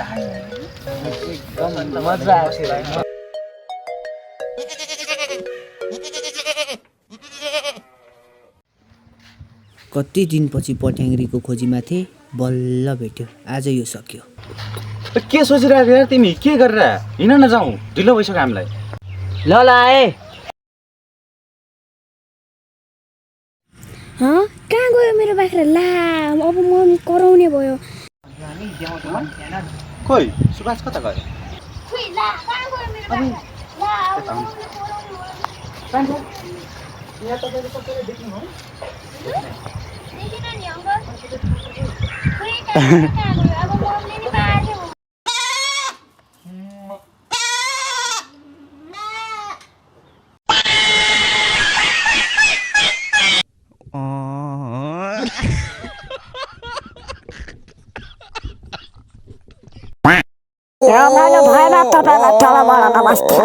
एकदम मजा आयो। कति दिनपछि पट्याङ्ग्रीको खोजीमा थिए, बल्ल भेट्यो। आज यो सक्यो। के सोचिरहेको यार तिमी? के गरेर हिँड न जाउँ, ढिलो भइसक्यो हामीलाई। ल आए। कहाँ गयो मेरो बाख्रा? ला अब म कराउने भयो। खोइ सुभाष कता गयो? भएन, तपाईँलाई तलबाट नमस्ते।